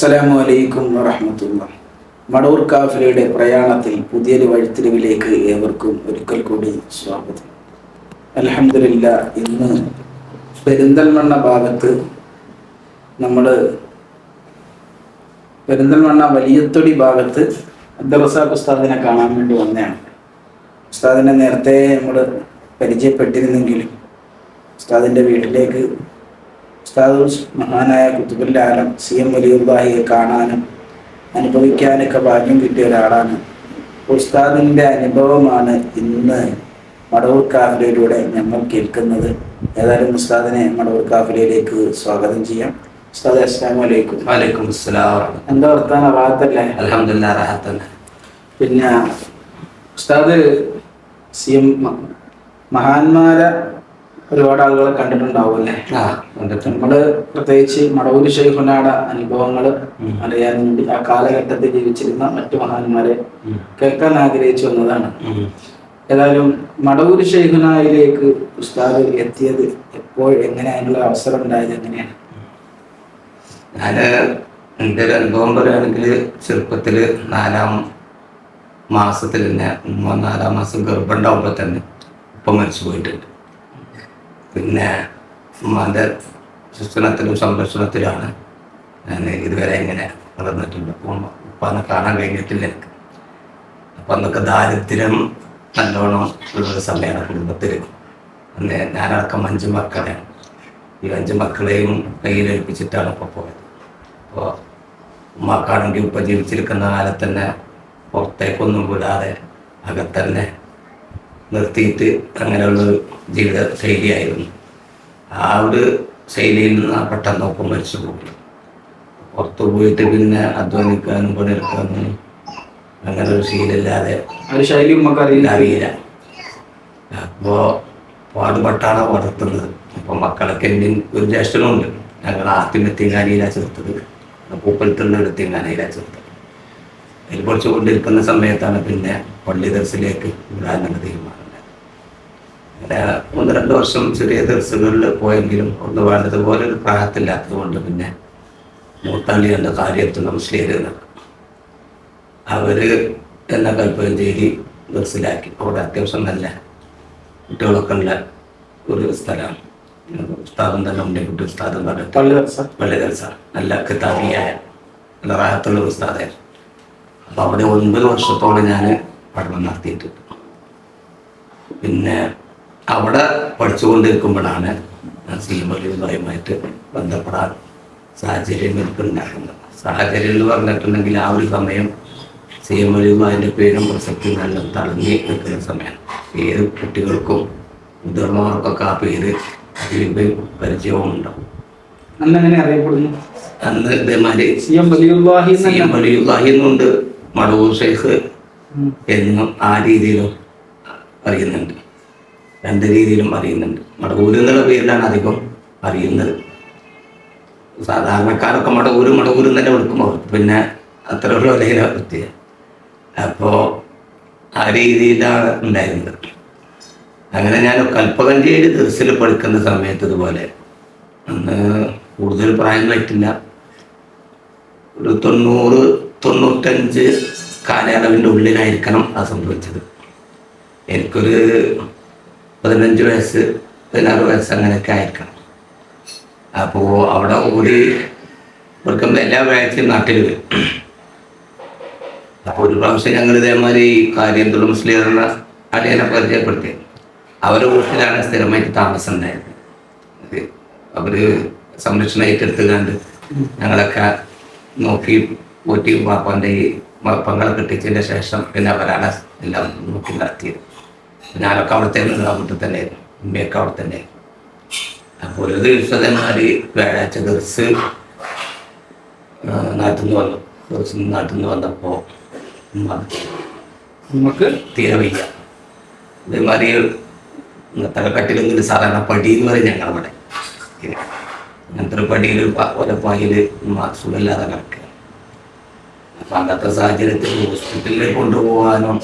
അസ്സലാമു അലൈക്കും വറഹ്മത്തുള്ളാഹി. മടവൂർ കാഫിലയുടെ പ്രയാണത്തിൽ പുതിയൊരു വഴിത്തിരിവിലേക്ക് ഏവർക്കും ഒരിക്കൽ കൂടി സ്വാഗതം. അൽഹംദുലില്ലാ, ഇന്ന് പെരിന്തൽമണ്ണ ഭാഗത്ത് പെരിന്തൽമണ്ണ വലിയത്തൊടി ഭാഗത്ത് അബ്ദുറസാഖ് ഉസ്താദിനെ കാണാൻ വേണ്ടി വന്നതാണ്. ഉസ്താദിനെ നേരത്തെ നമ്മൾ പരിചയപ്പെട്ടിരുന്നെങ്കിലും ഉസ്താദിൻ്റെ വീട്ടിലേക്ക് ഉസ്താദ് മഹാനായ ഖുതുബുൽ ആലം CM വലിയുള്ളാഹിയെ കാണാനും അനുഭവിക്കാനൊക്കെ ഭാഗ്യം കിട്ടിയ ഒരാളാണ്. ഉസ്താദിൻ്റെ അനുഭവമാണ് ഇന്ന് മടവൂർ കാഫിലയിലൂടെ ഞങ്ങൾ കേൾക്കുന്നത്. ഏതായാലും ഉസ്താദിനെ മടവൂർ കാഫിലയിലേക്ക് സ്വാഗതം ചെയ്യാം. ഉസ്താദ് അസ്സലാമു അലൈക്കും. വലൈക്കും അസ്സലാം. എന്താ വർത്താനം? റാഹത്തല്ലേ? അൽഹംദുലില്ലാഹ് റാഹത്തന്നെ. പിന്നെ ഉസ്താദ് CM മഹാന്മാരെ ഒരുപാട് ആളുകളെ കണ്ടിട്ടുണ്ടാവുമല്ലേ? നമ്മള് പ്രത്യേകിച്ച് മടവൂർ ശൈഖുനാടെ അനുഭവങ്ങൾ അറിയാൻ വേണ്ടി ആ കാലഘട്ടത്തിൽ ജീവിച്ചിരുന്ന മറ്റു മഹാന്മാരെ കേൾക്കാൻ ആഗ്രഹിച്ചു വന്നതാണ്. ഏതായാലും മടവൂർ ശൈഖുനായിലേക്ക് ഉസ്താദ് എത്തിയത് എപ്പോൾ, എങ്ങനെ, അതിനുള്ള അവസരം ഉണ്ടായത് എങ്ങനെയാണ്? എൻ്റെ ഒരു അനുഭവം പറയുകയാണെങ്കിൽ ചെറുപ്പത്തിൽ 4-ാം മാസത്തിൽ തന്നെ 4-ാം മാസം ഗർഭമുണ്ടാവുമ്പോൾ തന്നെ ഉപ്പ മരിച്ചു പോയിട്ടുണ്ട്. പിന്നെ ഉമ്മാൻ്റെ ശിക്ഷണത്തിലും സംരക്ഷണത്തിലാണ് ഞാൻ ഇതുവരെ ഇങ്ങനെ വളർന്നിട്ടുണ്ട്. ഉപ്പാനെ കാണാൻ കഴിഞ്ഞിട്ടില്ല എനിക്ക്. അപ്പം അന്നൊക്കെ ദാരിദ്ര്യം നല്ലോണം ഉള്ളൊരു സമയമാണ് കുടുംബത്തിൽ. അന്ന് ഞാനടക്കം 5 മക്കളെയാണ്. ഈ 5 മക്കളെയും കയ്യിലേൽപ്പിച്ചിട്ടാണ് ഇപ്പോൾ പോയത്. അപ്പോൾ ഉമ്മാക്കാണെങ്കിൽ ഉപ്പ ജീവിച്ചിരിക്കുന്ന കാലത്ത് തന്നെ പുറത്തേക്കൊന്നും വിടാതെ അകത്തന്നെ നിർത്തിയിട്ട് അങ്ങനെയുള്ളൊരു ജീവിത ശൈലിയായിരുന്നു. ആ ഒരു ശൈലിയിൽ നിന്ന് പെട്ടെന്ന് ഒപ്പം മരിച്ചു പോകും. പുറത്തു പോയിട്ട് പിന്നെ അധ്വാനിക്കാനും പണിയെടുക്കാനും അങ്ങനെ ഒരു ശീലമില്ലാതെ ഒരു ശൈലി നമുക്ക് അറിയില്ല. അപ്പോൾ പാടുപെട്ടാണ് വളർത്തുന്നത്. അപ്പോൾ മക്കളൊക്കെ എൻ്റെ ഒരു ജ്യേഷ്ഠനുണ്ട്. ഞങ്ങൾ ആദ്യം എത്തിങ്ങാനയിലാണ് ചേർത്തത്. പൂപ്പലത്തുള്ള എത്തിങ്ങാനയിലാണ് ചേർത്തത്. അതിൽ കുറച്ച് കൊണ്ടിരിക്കുന്ന സമയത്താണ് പിന്നെ പള്ളി ദർസിലേക്ക് വിടാനുള്ള തീരുമാനം. അങ്ങനെ 1-2 വർഷം ചെറിയ ദർസുകളിൽ പോയെങ്കിലും ഒന്ന് വേണ്ടതുപോലെ ഒരു പ്രായത്തില്ലാത്തത് കൊണ്ട് പിന്നെ മൂത്താളി എന്ന കാര്യത്തുള്ള മുസ്ലിം അവർ എന്നെ കൽപ്പകഞ്ചേരി ദർസിലാക്കി. അവിടെ അത്യാവശ്യം നല്ല കുട്ടികളൊക്കെ ഉള്ള ഒരു സ്ഥലമാണ്. ഉസ്താദും തന്നെ ഉണ്ട്. കുട്ടി ഉസ്താദും പറഞ്ഞിട്ട് പള്ളി ദർസ നല്ല കിതാബിയായ നല്ല റാഹത്തുള്ള ഉസ്താദായിരുന്നു. അപ്പോൾ അവിടെ 9 വർഷത്തോളം ഞാൻ പഠനം നടത്തിയിട്ടുണ്ട്. പിന്നെ അവിടെ പഠിച്ചുകൊണ്ടിരിക്കുമ്പോഴാണ് ഞാൻ CM വലിയുള്ളാഹിയുമായിട്ട് ബന്ധപ്പെടാൻ സാഹചര്യം എനിക്കുണ്ടാകുന്നത്. സാഹചര്യം എന്ന് പറഞ്ഞിട്ടുണ്ടെങ്കിൽ ആ ഒരു സമയം CM വലിയുള്ളാഹിൻ്റെ പേരും പ്രസക്തി നല്ല തളങ്ങി നിൽക്കുന്ന സമയമാണ്. ഏത് കുട്ടികൾക്കും മുതിർന്നവർക്കൊക്കെ ആ പേര് പരിചയവും ഉണ്ടാവും. അന്നെങ്ങനെ അറിയപ്പെടുന്നു? അന്ന് ഇതേമാതിരി CM വലിയുള്ളാഹി എന്നുണ്ട്, മടവൂർ ഷെയ്ഖ് എന്നും ആ രീതിയിലും അറിയുന്നുണ്ട്. 2 രീതിയിലും അറിയുന്നുണ്ട്. മടവൂർ എന്നുള്ള പേരിലാണ് അധികം അറിയുന്നത്. സാധാരണക്കാരൊക്കെ മടവൂർ തന്നെ വിളിക്കും. അവർക്ക് പിന്നെ അത്രയുള്ള വിലയില പ്രത്യേകം. അപ്പോൾ ആ രീതിയിലാണ് ഉണ്ടായിരുന്നത്. അങ്ങനെ ഞാൻ കൽപ്പകഞ്ചേരി ദർസിൽ പഠിക്കുന്ന സമയത്ത് ഇതുപോലെ അന്ന് കൂടുതൽ പ്രായം പറ്റില്ല, ഒരു 90-95 കാലയളവിൻ്റെ ഉള്ളിലായിരിക്കണം അത് സംഭവിച്ചത്. എനിക്കൊരു 15 വയസ്സ് 16 വയസ്സ് അങ്ങനെയൊക്കെ ആയിരിക്കണം. അപ്പോൾ അവിടെ ഓടി കൊടുക്കുമ്പോൾ എല്ലാ വ്യാഴ്ചയും നാട്ടിൽ വരും. അപ്പോൾ ഒരു പ്രാവശ്യം ഞങ്ങൾ ഇതേമാതിരി കാര്യന്തുള്ള മുസ്ലിം എന്ന അടിയനെ പരിചയപ്പെടുത്തി. അവരുടെ വീട്ടിലാണ് സ്ഥിരമായിട്ട് താമസം ഉണ്ടായിരുന്നത്. അവർ സംരക്ഷണം ഏറ്റെടുത്തുകൊണ്ട് ഞങ്ങളൊക്കെ നോക്കി പോറ്റി പാപ്പാൻ്റെ ഈ പങ്ങളെ കെട്ടിച്ചതിൻ്റെ ശേഷം പിന്നെ അവരാണ് എല്ലാം നോക്കി നടത്തിയത്. ഞാനൊക്കെ അവിടെ തന്നെ വീട്ടിൽ തന്നെയായിരുന്നു. ഉമ്മയൊക്കെ അവിടെ തന്നെയായിരുന്നു. അപ്പോൾ ഒരു ദിവസമാതിരി വ്യാഴാഴ്ച ദർസ് നാട്ടിൽ നിന്ന് വന്നപ്പോൾ നമുക്ക് തീരെ വയ്യ. ഇതേമാതിരി തലക്കട്ടിലെങ്കിൽ സാധാരണ പടി എന്ന് പറയും ഞങ്ങളവിടെ. അങ്ങനത്തെ ഒരു പടിയിൽ ഒരപ്പായിൽ സുഖമില്ലാതെ കിടക്കുക. അപ്പം അങ്ങനത്തെ സാഹചര്യത്തിൽ ഹോസ്പിറ്റലിൽ കൊണ്ടുപോകാനും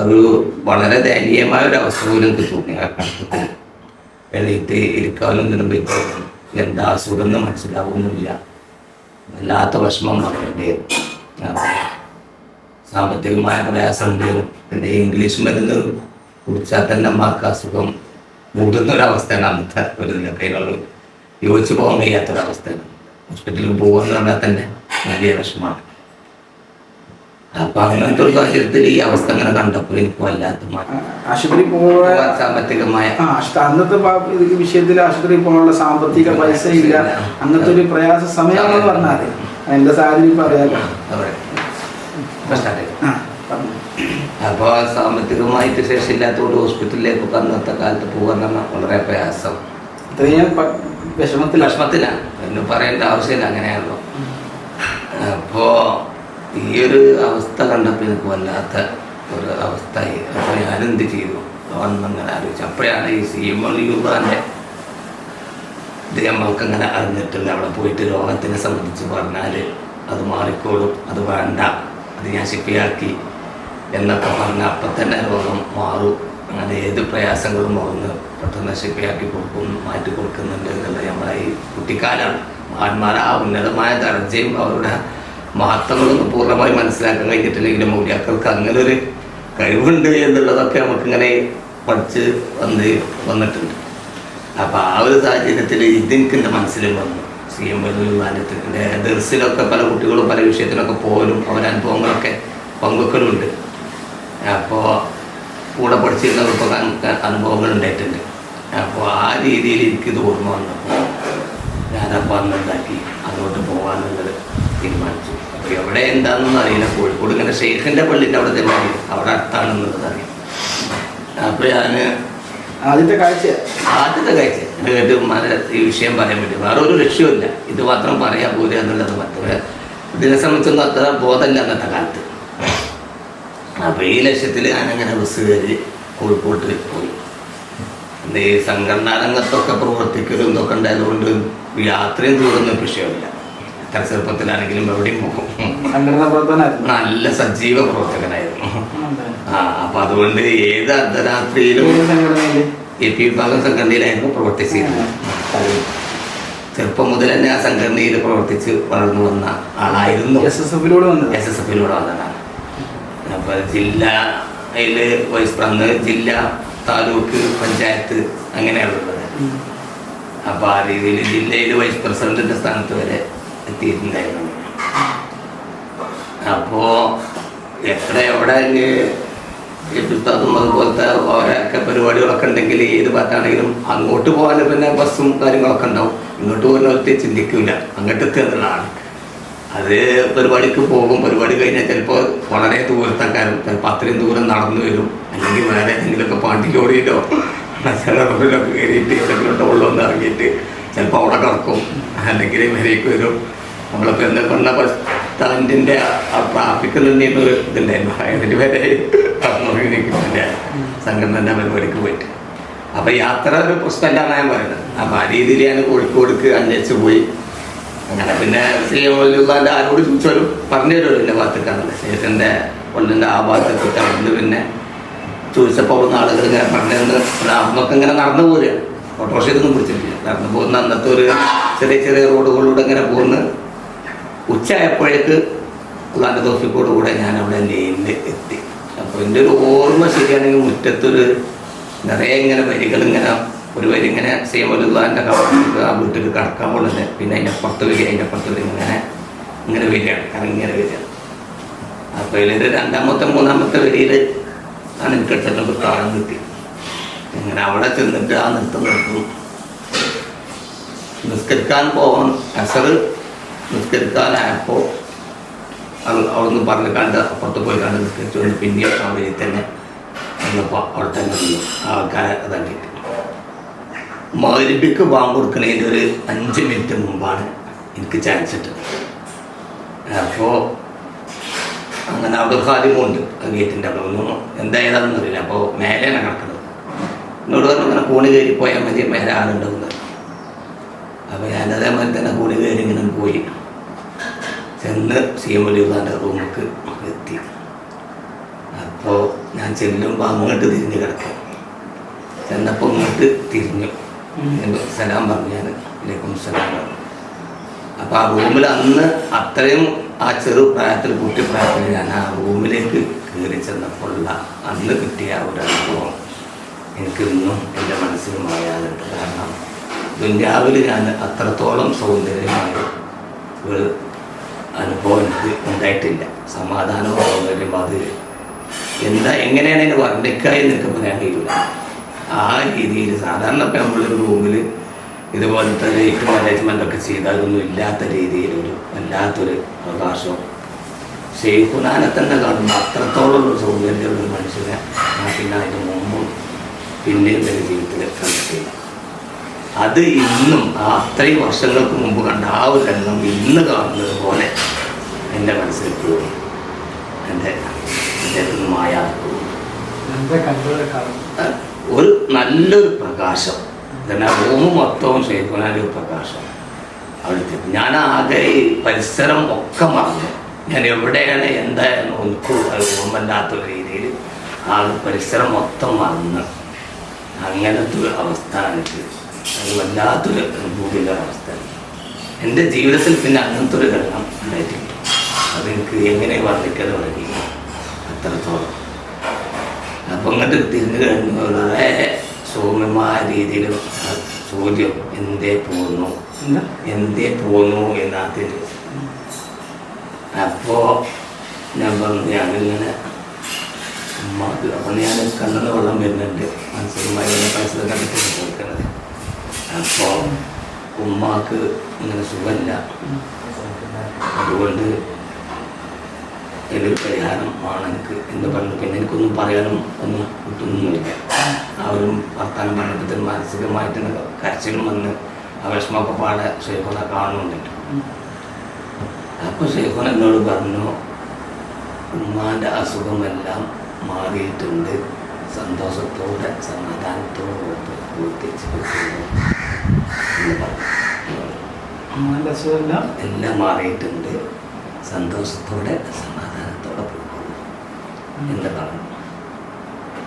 ഒരു വളരെ ദയനീയമായ ഒരു അവസ്ഥ പോലും എനിക്ക് തോന്നി. ആ കണക്കത്തിൽ എഴുതിയിട്ട് ഇരിക്കാനും നിർമ്മിക്കാനും എന്താ അസുഖം എന്ന് മനസ്സിലാവുന്നില്ല. വല്ലാത്ത വിഷമം പറഞ്ഞിട്ടുണ്ടായിരുന്നു. അപ്പോൾ സാമ്പത്തികമായ പ്രയാസം ഉണ്ടായിരുന്നു. പിന്നെ ഇംഗ്ലീഷ് മരുന്ന് കുടിച്ചാൽ തന്നെ അമ്മക്ക് അസുഖം കൂടുന്നൊരവസ്ഥയാണ് അന്നത്തെ ഒരു നിലക്കയിലുള്ള യോജിച്ച് പോകാൻ കഴിയാത്തൊരവസ്ഥയാണ്. ഹോസ്പിറ്റലിൽ പോകുമെന്ന് പറഞ്ഞാൽ തന്നെ വലിയ വിഷമമാണ്. അപ്പൊ അങ്ങനത്തെ ഒരു സാഹചര്യത്തിൽ ഈ അവസ്ഥ അങ്ങനെ കണ്ടപ്പോൾ എനിക്ക് വല്ലാത്ത ആശുപത്രി പോകാൻ സാമ്പത്തികമായ അന്നത്തെ വിഷയത്തിൽ ആശുപത്രി പോകാനുള്ള സാമ്പത്തിക പൈസ ഇല്ല, അങ്ങനത്തെ ഒരു പ്രയാസ സമയമാണെന്ന് പറഞ്ഞാൽ എന്റെ സാഹചര്യം പറയാലോ. അപ്പോൾ സാമ്പത്തികമായിട്ട് ശേഷിയില്ലാത്തതുകൊണ്ട് ഹോസ്പിറ്റലിലേക്ക് അന്നത്തെ കാലത്ത് പോകാൻ വളരെ പ്രയാസം. ഇത്രയും വിഷമത്തിലാണ് എന്ന് പറയേണ്ട ആവശ്യമില്ല, അങ്ങനെയാണല്ലോ. അപ്പോൾ ഈ ഒരു അവസ്ഥ കണ്ടപ്പോൾ എനിക്ക് വല്ലാത്ത ഒരു അവസ്ഥയായി. അപ്പോൾ ഞാനെന്ത് ചെയ്തു അന്നങ്ങനെ ആലോചിച്ചു. അപ്പോഴാണ് ഈ സീമലിയുബാൻ്റെ ഇത് നമ്മൾക്കങ്ങനെ അറിഞ്ഞിട്ടില്ല. അവിടെ പോയിട്ട് രോഗത്തിനെ സംബന്ധിച്ച് പറഞ്ഞാൽ അത് മാറിക്കോളും, അത് വേണ്ട, അത് ഞാൻ ശിഫയാക്കി എന്നൊക്കെ പറഞ്ഞാൽ അപ്പം തന്നെ രോഗം മാറും, അങ്ങനെ ഏത് പ്രയാസങ്ങളും മറന്ന് പെട്ടെന്ന് ശിഫയാക്കി കൊടുക്കും, മാറ്റി കൊടുക്കുന്നുണ്ട് എന്നുള്ളത് നമ്മളെ ഈ കുട്ടിക്കാലാണ്. മഹാന്മാർ ആ ഉന്നതമായ ദർജയും അവരുടെ മഹത്വങ്ങളൊന്നും പൂർണ്ണമായി മനസ്സിലാക്കാൻ കഴിഞ്ഞിട്ടില്ലെങ്കിലും മൗലിയാക്കൾക്ക് അങ്ങനെ ഒരു കഴിവുണ്ട് എന്നുള്ളതൊക്കെ നമുക്കിങ്ങനെ പഠിച്ച് വന്നിട്ടുണ്ട്. അപ്പോൾ ആ ഒരു സാഹചര്യത്തിൽ ഇതെനിക്ക് എൻ്റെ മനസ്സിലും വന്നു. CM ദർസിലൊക്കെ പല കുട്ടികളും പല വിഷയത്തിലൊക്കെ പോലും അവരനുഭവങ്ങളൊക്കെ പങ്കുവെക്കലുണ്ട്. അപ്പോൾ കൂടെ പഠിച്ചിരുന്നവർക്കൊക്കെ അനുഭവങ്ങൾ ഉണ്ടായിട്ടുണ്ട്. അപ്പോൾ ആ രീതിയിൽ എനിക്കിത് ഓർമ്മ വന്നപ്പോൾ ഞാനപ്പോൾ അന്നുണ്ടാക്കി അങ്ങോട്ട് പോകാമെന്നുള്ളത് തീരുമാനിച്ചു. അപ്പോൾ എവിടെ എന്താണെന്നൊന്നും അറിയില്ല. കോഴിക്കോട് ഇങ്ങനെ ഷെയ്ഖിൻ്റെ പള്ളിൻ്റെ അവിടെ തന്നെ അറിയും, അവിടെ അടുത്താണെന്നുള്ളത് അറിയാം. അപ്പോൾ ഞാൻ ആദ്യത്തെ കാഴ്ച കേട്ട് ഈ വിഷയം പറയാൻ വേണ്ടി വേറെ ഒരു ലക്ഷ്യമില്ല, ഇത് മാത്രം പറയാൻ പോരുക എന്നുള്ളത്. മറ്റേ ഇതിനെ സംബന്ധിച്ചൊന്നും അത്ര ബോധമില്ല അന്നത്തെ കാലത്ത്. അപ്പോൾ ഈ ലക്ഷ്യത്തിൽ ഞാനങ്ങനെ ബസ് കയറി കോഴിക്കോട്ട് പോയി. ഈ സംഘടനാ രംഗത്തൊക്കെ പ്രവർത്തിക്കലും ഇതൊക്കെ ഉണ്ടായതുകൊണ്ട് യാത്രയും ദൂരമൊന്നും വിഷയമില്ല. എത്ര ചെറുപ്പത്തിലാണെങ്കിലും എവിടെയും പോകും. നല്ല സജീവ പ്രവർത്തകനായിരുന്നു. അപ്പം അതുകൊണ്ട് ഏത് അർദ്ധരാത്രിയിലും AP വിഭാഗം സംഘടനയിലായിരുന്നു പ്രവർത്തിച്ചിരുന്നത്. ചെറുപ്പം മുതൽ തന്നെ ആ സംഘടനയിൽ പ്രവർത്തിച്ച് വളർന്നു വന്ന ആളായിരുന്നു. SSF-ലൂടെ വന്നതാണ്. അപ്പോൾ ജില്ലയിൽ വൈസ് പ്രസിഡന്റ്, ജില്ല, താലൂക്ക്, പഞ്ചായത്ത് അങ്ങനെയാണുള്ളത്. അപ്പോൾ ആ രീതിയിൽ ജില്ലയിൽ വൈസ് പ്രസിഡന്റിൻ്റെ സ്ഥാനത്ത് വരെ എത്തിയിട്ടുണ്ടായിരുന്നു. അപ്പോൾ എവിടെ പുസ്തകത്തും അതുപോലത്തെ ഓരോക്കെ പരിപാടികളൊക്കെ ഉണ്ടെങ്കിൽ ഏത് ഭാഗത്താണെങ്കിലും അങ്ങോട്ട് പോകാൻ പിന്നെ ബസ്സും കാര്യങ്ങളൊക്കെ ഉണ്ടാവും. ഇങ്ങോട്ട് പോകുന്നവർക്ക് ചിന്തിക്കില്ല, അങ്ങോട്ട് എത്തുന്നതാണ്. അത് പരിപാടിക്ക് പോകും. പരിപാടി കഴിഞ്ഞാൽ ചിലപ്പോൾ വളരെ ദൂരത്തേക്കാരും, ചിലപ്പോൾ അത്രയും ദൂരം നടന്നു വരും. അല്ലെങ്കിൽ വേറെ എന്തെങ്കിലുമൊക്കെ പാണ്ടി ലോറിയിലോ റോഡിലൊക്കെ കയറിയിട്ട് എവിടെയെങ്കിലും ടോളിലൊന്ന് ഇറങ്ങിയിട്ട് ചിലപ്പോൾ അവിടെ കിടക്കും, അല്ലെങ്കിൽ വരേക്ക് വരും. നമ്മളിപ്പോൾ എന്താ പറഞ്ഞ ബസ് സ്റ്റാൻഡിൻ്റെ ആ ട്രാഫിക്കിൽ നിന്നൊരു ഇതുണ്ടായിരുന്നു, അതിന് വരെ നിൽക്കുന്നില്ല സംഘടന പരിപാടിക്ക് പോയിട്ട്. അപ്പോൾ യാത്ര ഒരു പ്രശ്നമില്ലാന്നാണ് ഞാൻ പറയുന്നത്. അപ്പോൾ ആ രീതിയിൽ ഞാൻ കോഴിക്കോടേക്ക് അന്വേഷിച്ച് പോയി. അങ്ങനെ പിന്നെ CM ആരോട് ചോദിച്ചാലും പറഞ്ഞു തരുമല്ലോ എൻ്റെ ഭാഗത്തേക്കാണല്ലോ. ശേഷൻ്റെ കൊള്ളിൻ്റെ ആ ഭാഗത്തേക്ക് അവിടുന്ന് പിന്നെ ചോദിച്ചപ്പോൾ അവിടുന്ന് ആളുകൾ ഇങ്ങനെ പറഞ്ഞിരുന്ന് അന്നൊക്കെ ഇങ്ങനെ നടന്നു പോരുകയാണ്. ഓട്ടോറിക്ഷ ഇതൊന്നും പിടിച്ചിട്ടില്ല. നടന്നു പോകുന്ന അന്നത്തെ ഒരു ചെറിയ ചെറിയ റോഡുകളിലൂടെ ഇങ്ങനെ പോകുന്ന ഉച്ചയായപ്പോഴേക്ക് ഉള്ളാൻ്റെ തോഫിക്കോടുകൂടെ ഞാൻ അവിടെ ലെയിനിൽ എത്തി. അപ്പോൾ എൻ്റെ ഒരു ഓർമ്മ ശരിയാണെങ്കിൽ മുറ്റത്തൊരു നിറയെ ഇങ്ങനെ വരികളിങ്ങനെ ഒരു വരി ഇങ്ങനെ CM ആ വീട്ടിൽ കടക്കാൻ പോകുന്നത്. പിന്നെ അതിൻ്റെ അപ്പുറത്ത് വരിക, അതിൻ്റെ അപ്പുറത്ത് വരിക, ഇങ്ങനെ വരികയാണ്, കാരണം ഇങ്ങനെ വരികയാണ്. അപ്പോൾ ഇതിൽ രണ്ടാമത്തെ മൂന്നാമത്തെ വരിയിൽ ആണ് എനിക്ക് ചെല്ലുമ്പോൾ കാണാൻ കിട്ടി. ഇങ്ങനെ അവിടെ ചെന്നിട്ട് ആ നൃത്തം നിർത്തും. നിസ്കരിക്കാൻ പോകാൻ അസർ നിസ്കരിക്കാനായപ്പോൾ അവിടുന്ന് പറഞ്ഞ് കണ്ട് അപ്പുറത്ത് പോയി കണ്ട് നിസ്കരിച്ചു കൊണ്ട് പിന്നെയും ആ വരി തന്നെ വന്നപ്പോൾ അവിടെ തന്നെ നിന്നു ആൾക്കാരെ അതാക്കിയിട്ട്. മഗ്‌രിബിക്ക് ബാങ്ക് കൊടുക്കുന്നതിൻ്റെ ഒരു 5 മിനിറ്റ് മുമ്പാണ് എനിക്ക് ചാൻസ് ഇട്ടത്. അപ്പോൾ അങ്ങനെ അവിടെ ഖാദിമുണ്ട് ഗേറ്റിൻ്റെ അവിടെ ഒന്നും എന്തായതാണെന്ന് അറിയില്ല. അപ്പോൾ മേലെയാണ് കിടക്കുന്നത്. എന്നോട് പറഞ്ഞു ഇങ്ങനെ കൂണി കയറി പോയാൽ മതി, മേലെ ആളുണ്ടാവുന്നത്. അപ്പോൾ ഞാനതേമാതിരി തന്നെ കൂണി കയറി ഇങ്ങനെ പോയി ചെന്ന് CM റൂമിലേക്ക് എത്തി. അപ്പോൾ ഞാൻ ചെല്ലുമ്പോൾ അങ്ങോട്ട് തിരിഞ്ഞ് കിടക്കും. ചെന്നപ്പോൾ ഇങ്ങോട്ട് തിരിഞ്ഞു, സലാം പറഞ്ഞു. ഞാൻ അലൈക്കും സലാം പറഞ്ഞു. അപ്പോൾ ആ റൂമിൽ അന്ന് അത്രയും ആ ചെറു പ്രായത്തിൽ കുട്ടിപ്രായത്തിൽ ഞാൻ ആ റൂമിലേക്ക് കയറി ചെന്നപ്പോഴുള്ള അന്ന് കിട്ടിയ ഒരു അനുഭവം എനിക്ക് ഇന്നും എൻ്റെ മനസ്സിൽ മായാറുണ്ട്. കാരണം ദുന്യാവിൽ ഞാൻ അത്രത്തോളം സൗന്ദര്യമായ ഒരു അനുഭവം എനിക്ക് ഉണ്ടായിട്ടില്ല. സമാധാനവും സൗന്ദര്യം അത് എങ്ങനെയാണ് അതിനെ വർണ്ണിക്കുക എന്നൊക്കെ പറയാൻ കഴിയില്ല. ആ രീതിയിൽ സാധാരണ ഇപ്പം നമ്മളൊരു റൂമിൽ ഇതുപോലത്തെ ലൈറ്റ് മാനേജ്മെൻ്റൊക്കെ ചെയ്താലൊന്നും ഇല്ലാത്ത രീതിയിലൊരു വല്ലാത്തൊരു പ്രകാശവും ഷെയ്ഖുനാനെ തന്നെ കാണുമ്പോൾ അത്രത്തോളം ഒരു സൗന്ദര്യമുള്ള ഒരു മനുഷ്യനെ ഞാൻ പിന്നെ അതിന് മുമ്പും പിന്നെയും എൻ്റെ ജീവിതത്തിൽ കണ്ടിട്ടില്ല. അത് ഇന്നും ആ അത്രയും വർഷങ്ങൾക്ക് മുമ്പ് കണ്ട ആ ഒരു രംഗം ഇന്ന് കാണുന്നത് പോലെ എൻ്റെ മനസ്സിൽ പോയി. എൻ്റെ അദ്ദേഹത്തിന് മായാതെ ഒരു നല്ലൊരു പ്രകാശം തന്നെ റൂം മൊത്തവും ഷെയ്ഖുനാൻ്റെ പ്രകാശം അവിടുത്തെ. ഞാൻ ആകെ ഈ പരിസരം ഒക്കെ മറന്നു. ഞാൻ എവിടെയാണ് എന്തായാലും ഒന്നും ഓർമ്മല്ലാത്തൊരു രീതിയിൽ ആ പരിസരം മൊത്തം മറന്ന് അങ്ങനത്തെ ഒരു അവസ്ഥ എനിക്ക് അത് വല്ലാത്തൊരു അനുഭൂതിയുള്ള അവസ്ഥ. എൻ്റെ ജീവിതത്തിൽ പിന്നെ അങ്ങനത്തെ ഒരു ഘടനം ഉണ്ടായിട്ടില്ല. അതെനിക്ക് എങ്ങനെ വർണ്ണിക്കാൻ തുടങ്ങി അത്രത്തോളം. അപ്പം ഇങ്ങോട്ട് തിരിഞ്ഞു കഴിഞ്ഞു വളരെ സൗമ്യമായ രീതിയിൽ ചോദ്യം എന്തേ പോന്നു എന്നാത്തിന്. അപ്പോൾ ഞാൻ പറഞ്ഞു ഞാനിങ്ങനെ ഉമ്മാക്ക് അപ്പം ഞാൻ കണ്ണെന്ന് വെള്ളം വരുന്നുണ്ട് മനസ്സിലുമായി പൈസ കണ്ടിട്ട് കൊടുക്കുന്നത്. അപ്പോൾ ഉമ്മാക്ക് ഇങ്ങനെ സുഖമില്ല, അതുകൊണ്ട് ഇതിലൊരു പരിഹാരം ആണ് എനിക്ക് എന്ന് പറഞ്ഞു. പിന്നെ എനിക്കൊന്നും പറയാനും ഒന്നും കിട്ടുന്നൊന്നുമില്ല. ആ ഒരു വർത്താനം പറഞ്ഞപ്പോഴത്തേന് മാനസികമായിട്ട് കരച്ചിലും വന്ന് ആ വിഷമമൊക്കെ പാടെ ഷെയ്ഖുനെ കാണുന്നുണ്ട്. അപ്പോൾ ഷെയ്ഖുൻ എന്നോട് പറഞ്ഞു, ഉമ്മാൻ്റെ അസുഖമെല്ലാം മാറിയിട്ടുണ്ട്, സന്തോഷത്തോടെ സമാധാനത്തോടെ പൂർത്തിച്ച് എന്ന് പറഞ്ഞു. എല്ലാം മാറിയിട്ടുണ്ട്, സന്തോഷത്തോടെ സമാധാനത്തോടെ പോകുന്നു എന്ന് പറഞ്ഞു.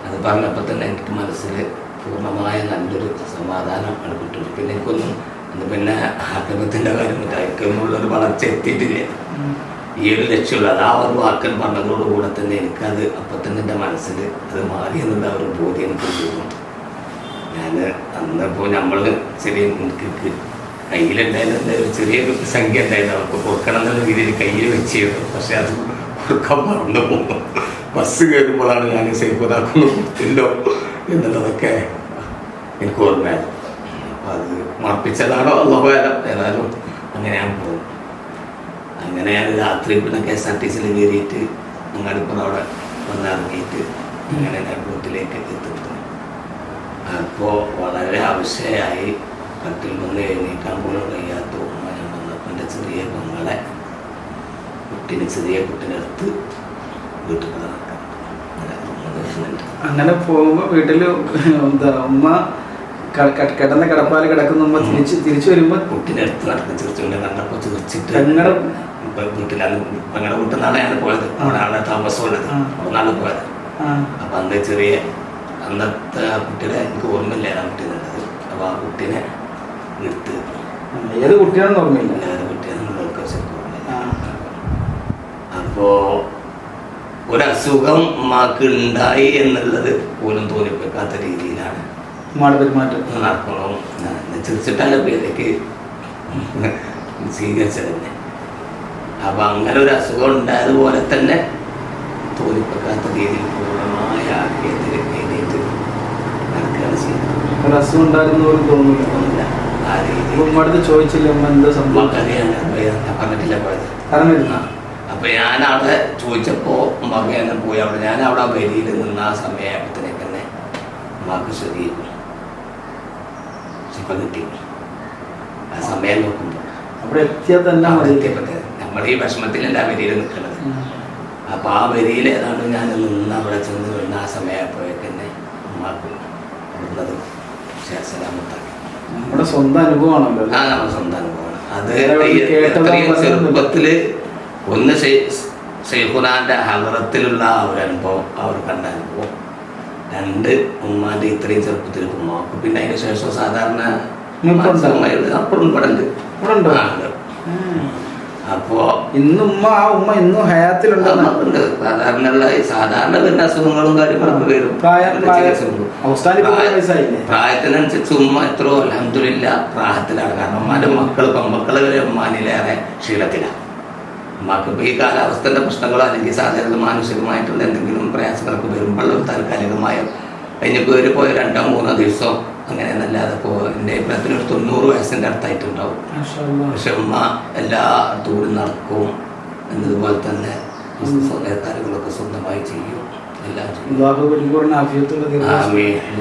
അത് പറഞ്ഞപ്പോൾ തന്നെ എനിക്ക് മനസ്സിൽ പൂർണ്ണമായ നല്ലൊരു സമാധാനം കിട്ടുന്നു. പിന്നെ എനിക്കൊന്നും പിന്നെ ആഗ്രഹത്തിൻ്റെ കാര്യം മറ്റായിരിക്കുന്നുള്ളൊരു വളർച്ച എത്തിയിട്ടില്ല. ഈ ഒരു ലക്ഷ്യമുള്ള അത് ആ ഒരു വാക്കൽ പറഞ്ഞതോടുകൂടെ തന്നെ എനിക്കത് അപ്പം തന്നെ എൻ്റെ മനസ്സിൽ അത് മാറി എന്നുള്ള ഒരു ബോധ്യം എനിക്ക് തോന്നുന്നു. ഞാൻ അന്നിപ്പോൾ നമ്മൾ ചെറിയ എനിക്ക് കയ്യിലുണ്ടായിരുന്ന ഒരു ചെറിയൊരു സംഖ്യ ഉണ്ടായിരുന്നു, അവർക്ക് കൊടുക്കണം എന്നുള്ള രീതിയിൽ കയ്യിൽ വെച്ചിരുന്നു. പക്ഷെ അത് കൊടുക്കാൻ മറന്നു പോകുന്നു. ബസ് കയറുമ്പോഴാണ് ഞാൻ സേഫാക്കുന്നു കൊടുത്തില്ലോ എന്നുള്ളതൊക്കെ എനിക്ക് ഓർമ്മയായിരുന്നു. അപ്പം അത് മർപ്പിച്ചതാണോ അള്ളാഹുകാലം, ഏതായാലും അങ്ങനെ ഞാൻ പോകും. അങ്ങനെ ഞാൻ രാത്രി പിന്നെ KSRTC കയറിയിട്ട് അങ്ങാടിപ്പുറം അവിടെ വന്നിറങ്ങിയിട്ട് അങ്ങനെ ഞാൻ വീട്ടിലേക്ക് എത്തുന്നു. അപ്പോൾ വളരെ ആവശ്യമായി കട്ടിൽ വന്ന് എഴുന്നേക്കാൻ പോലും കഴിയാത്ത ഉമ്മ ഞാൻ വന്നപ്പോൾ എൻ്റെ ചെറിയ കുട്ടിനെടുത്ത് വീട്ടിൽ നടക്കാം. അങ്ങനെ പോകുമ്പോൾ വീട്ടിൽ എന്താ ഉമ്മ കിടന്ന കിടപ്പാല് കിടക്കുന്ന ഉമ്മ തിരിച്ചു വരുമ്പോൾ കുട്ടിനെടുത്ത് നടക്കും. ചിരിച്ചുകൊണ്ട് കണ്ടപ്പോൾ ചിരിച്ചിട്ട് വീട്ടിലാണ് പെങ്ങളുടെ വീട്ടിൽ നിന്നാണ് ഞാൻ പോയത്. അവിടെ ആളെ താമസമുള്ളത്, അവിടെ നിന്നാണ് പോയത്. അപ്പം അന്ന് ചെറിയ അന്നത്തെ ആ കുട്ടിയുടെ എനിക്ക് ഓർമ്മയില്ല ആ കുട്ടി നല്ലത്. അപ്പോൾ ആ കുട്ടീനെ എടുത്ത് ഏത് കുട്ടിയാണെന്ന് ഓർമ്മയില്ല, ഏത് കുട്ടിയാണെന്ന് ഓർമ്മയില്ല. അപ്പോൾ ഒരസുഖം ഉമ്മാക്ക് ഉണ്ടായി എന്നുള്ളത് പോലും തോന്നിപ്പിക്കാത്ത രീതിയിലാണ് പെരുമാറ്റം നടക്കണം. ചിരിച്ചിട്ടല്ല പേരേക്ക് സ്വീകരിച്ചത് തന്നെ. അപ്പം അങ്ങനെ ഒരു അസുഖം ഉണ്ടായതുപോലെ തന്നെ തോന്നിപ്പിക്കാത്ത രീതിയിൽ പൂർണ്ണമായ ആഗ്രഹത്തിൽ എഴുതിയിട്ട് നടക്കുകയാണ് ചെയ്യുന്നത്. ഒരസുഖം ഉണ്ടായിരുന്നു പോലും തോന്നില്ല. ആ രീതിയിൽ ഉമ്മടുത്ത് ചോദിച്ചില്ല ഉമ്മ എന്താ സംഭവം ഞാൻ പറഞ്ഞിട്ടില്ല പോയത്. പറഞ്ഞില്ല. അപ്പം ഞാൻ അവിടെ ചോദിച്ചപ്പോൾ ഉമ്മക്ക് തന്നെ പോയി. അവിടെ ഞാൻ അവിടെ വരിയിൽ നിന്ന് ആ സമയമായപ്പോഴത്തേക്ക് തന്നെ ഉമ്മക്ക് ശരിക്കും ശിപ്പം കിട്ടി. ആ സമയം നോക്കുമ്പോൾ അവിടെ എത്തിയാൽ തന്നെ നമ്മൾ ഈ വിഷമത്തിലല്ല വരിയിൽ നിൽക്കുന്നത്. അപ്പോൾ ആ വരിയിൽ ഏതാണ്ട് ഞാൻ നിന്ന് അവിടെ ചെന്ന് വരുന്ന ആ സമയമായപ്പോഴേക്ക് തന്നെ ഉമ്മാക്ക് ഉള്ളത് സലാമത്താക്കി. നമ്മുടെ സ്വന്തം അനുഭവമാണല്ലോ. ആ നമ്മുടെ സ്വന്തം അനുഭവമാണ് അത്. എത്രയും ചെറുപ്പത്തിൽ ഒന്ന് ഷെയ്ഖുനാൻ്റെ ഹലറത്തിലുള്ള ആ ഒരു അനുഭവം, ആ ഒരു കണ്ട അനുഭവം. രണ്ട് ഉമ്മാൻ്റെ ഇത്രയും ചെറുപ്പത്തിൽ ഉമ്മാക്ക്. പിന്നെ അതിന് ശേഷം സാധാരണ അപ്പുറം ഇവിടെ ഉണ്ട്. അപ്പോ ഇന്നും ആ ഉമ്മ ഇന്നും ഹയാത്തിലുണ്ടെന്ന് ഉണ്ട്. സാധാരണ വരുന്ന അസുഖങ്ങളും കാര്യങ്ങളൊക്കെ വരും. പ്രായത്തിനനുസരിച്ച് ഉമ്മ എത്രയോ അൽഹംദുലില്ലാ പ്രായത്തിലാണ്. കാരണം ഉമ്മാന്റെ പെൺമക്കള് വരെ ഉമ്മാനിലേറെ ക്ഷീണത്തിലാണ്. ഉമ്മാക്ക് ഇപ്പൊ ഈ കാലാവസ്ഥയുടെ പ്രശ്നങ്ങളോ അല്ലെങ്കിൽ സാധാരണ മാനസികമായിട്ടുള്ള എന്തെങ്കിലും പ്രയാസങ്ങളൊക്കെ വരുമ്പോൾ ഒരു താൽക്കാലികമായ കഴിഞ്ഞപ്പോൾ ഒരു പോയ 2-3 ദിവസം അങ്ങനെ എന്നല്ലാതെ ഇപ്പോൾ എൻ്റെ അഭിപ്രായത്തിൽ ഒരു 90 വയസ്സിൻ്റെ അടുത്തായിട്ടുണ്ടാവും. പക്ഷെ ഉമ്മ എല്ലാ ദൂരം നടക്കും എന്നതുപോലെ തന്നെ കാര്യങ്ങളൊക്കെ സ്വന്തമായി ചെയ്യും, എല്ലാം ചെയ്യും.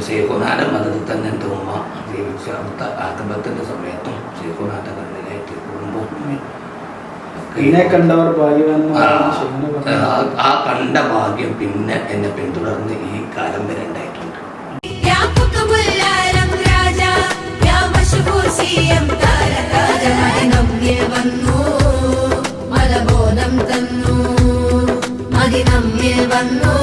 ഷെയ്ഖുനാന്റെ മതത്തിൽ തന്നെ എൻ്റെ ഉമ്മ ജീവിച്ച അവിടുത്തെ ആക്രമണത്തിൻ്റെ സമയത്തും ഷെയ്ഖുനാന്റെ കണ്ണിലായിട്ട് കുടുംബം ആ കണ്ട ഭാഗ്യം പിന്നെ എന്നെ പിന്തുടർന്ന് ഈ കാലം വരെ ഉണ്ടായിട്ടുണ്ട്. മലബോധം തന്നു മതി നമ്മിൽ വന്നു.